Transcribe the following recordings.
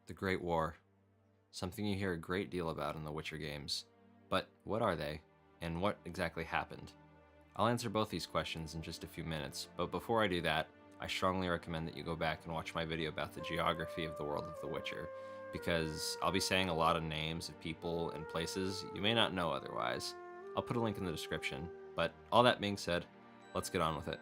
The Great War. Something you hear a great deal about in the Witcher games. But what are they, and what exactly happened? I'll answer both these questions in just a few minutes, but before I do that, I strongly recommend that you go back and watch my video about the geography of the world of The Witcher, because I'll be saying a lot of names of people and places you may not know otherwise. I'll put a link in the description, but all that being said, let's get on with it.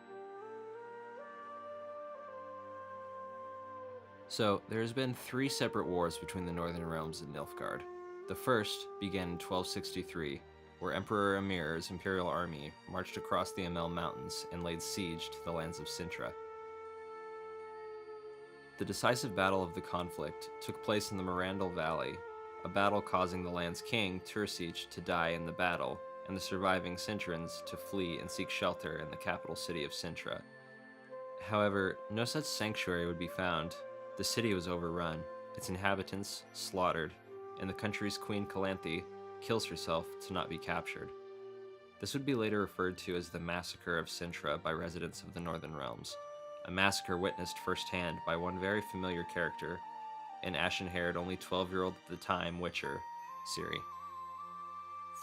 So, there has been 3 separate wars between the Northern Realms and Nilfgaard. The first began in 1263, where Emperor Emir's imperial army marched across the Amel Mountains and laid siege to the lands of Sintra. The decisive battle of the conflict took place in the Mirandal Valley, a battle causing the land's king, Tursic, to die in the battle, and the surviving Sintrans to flee and seek shelter in the capital city of Sintra. However, no such sanctuary would be found. The city was overrun, its inhabitants slaughtered, and the country's queen Calanthe kills herself to not be captured. This would be later referred to as the Massacre of Sintra by residents of the Northern Realms, a massacre witnessed firsthand by one very familiar character, an ashen-haired, only 12-year-old at the time Witcher, Ciri.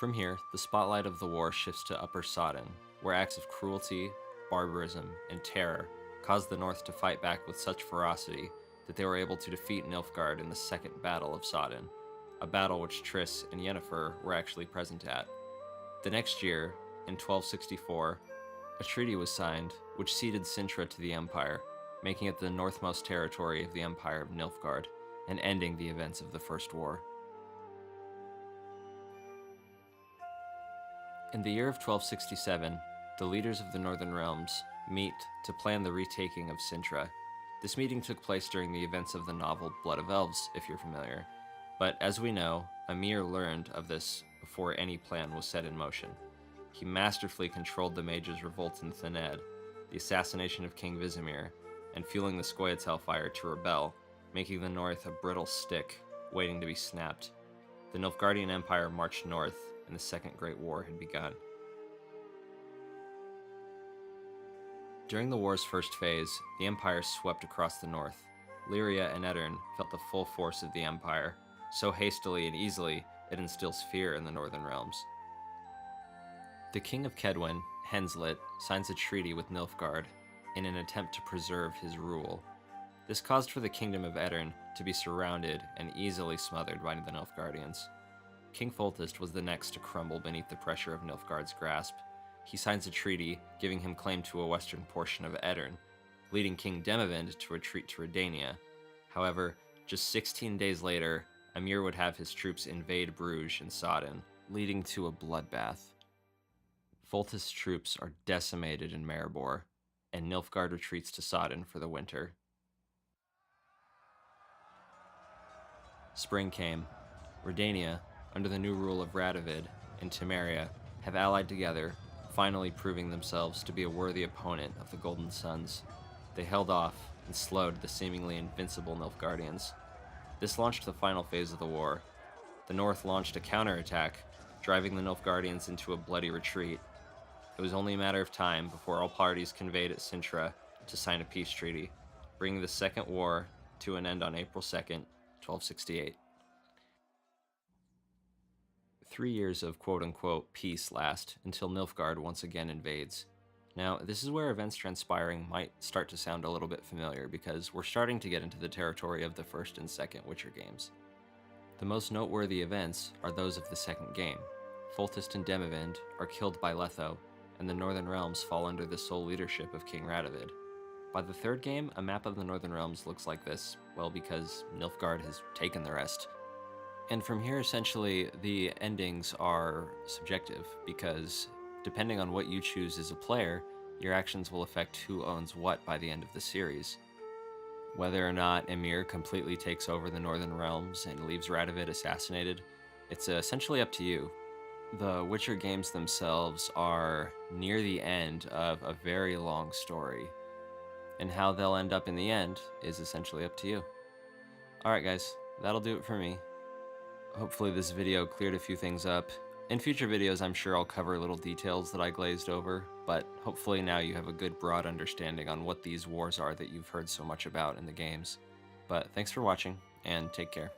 From here, the spotlight of the war shifts to Upper Sodden, where acts of cruelty, barbarism, and terror caused the North to fight back with such ferocity that they were able to defeat Nilfgaard in the Second Battle of Sodden, a battle which Triss and Yennefer were actually present at. The next year, in 1264, a treaty was signed which ceded Sintra to the Empire, making it the northmost territory of the Empire of Nilfgaard, and ending the events of the First War. In the year of 1267, the leaders of the Northern Realms meet to plan the retaking of Sintra. This meeting took place during the events of the novel Blood of Elves, if you're familiar. But as we know, Emir learned of this before any plan was set in motion. He masterfully controlled the mages' revolt in Thaned, the assassination of King Vizimir, and fueling the Scoia'tael fire to rebel, making the North a brittle stick, waiting to be snapped. The Nilfgaardian Empire marched north, and the Second Great War had begun. During the war's first phase, the Empire swept across the north. Lyria and Edirn felt the full force of the Empire. So hastily and easily, it instills fear in the Northern Realms. The King of Kedwen, Henslet, signs a treaty with Nilfgaard in an attempt to preserve his rule. This caused for the kingdom of Edirn to be surrounded and easily smothered by the Nilfgaardians. King Foltest was the next to crumble beneath the pressure of Nilfgaard's grasp. He signs a treaty giving him claim to a western portion of Edirn, leading King Demovind to retreat to Redania. However, just 16 days later, Emir would have his troops invade Bruges and Sodden, leading to a bloodbath. Foltest's troops are decimated in Maribor, and Nilfgaard retreats to Sodden for the winter. Spring came. Redania, under the new rule of Radovid, and Temeria have allied together, finally proving themselves to be a worthy opponent of the Golden Suns. They held off and slowed the seemingly invincible Nilfgaardians. This launched the final phase of the war. The North launched a counterattack, driving the Nilfgaardians into a bloody retreat. It was only a matter of time before all parties conveyed at Sintra to sign a peace treaty, bringing the Second War to an end on April 2nd, 1268. 3 years of quote-unquote peace last until Nilfgaard once again invades. Now, this is where events transpiring might start to sound a little bit familiar because we're starting to get into the territory of the first and second Witcher games. The most noteworthy events are those of the second game. Foltest and Demovind are killed by Letho, and the Northern Realms fall under the sole leadership of King Radovid. By the third game, a map of the Northern Realms looks like this, well, because Nilfgaard has taken the rest. And from here, essentially, the endings are subjective, because depending on what you choose as a player, your actions will affect who owns what by the end of the series. Whether or not Emir completely takes over the Northern Realms and leaves Radovid assassinated, it's essentially up to you. The Witcher games themselves are near the end of a very long story, and how they'll end up in the end is essentially up to you. Alright guys, that'll do it for me. Hopefully this video cleared a few things up. In future videos, I'm sure I'll cover little details that I glazed over, but hopefully now you have a good broad understanding on what these wars are that you've heard so much about in the games. But thanks for watching, and take care.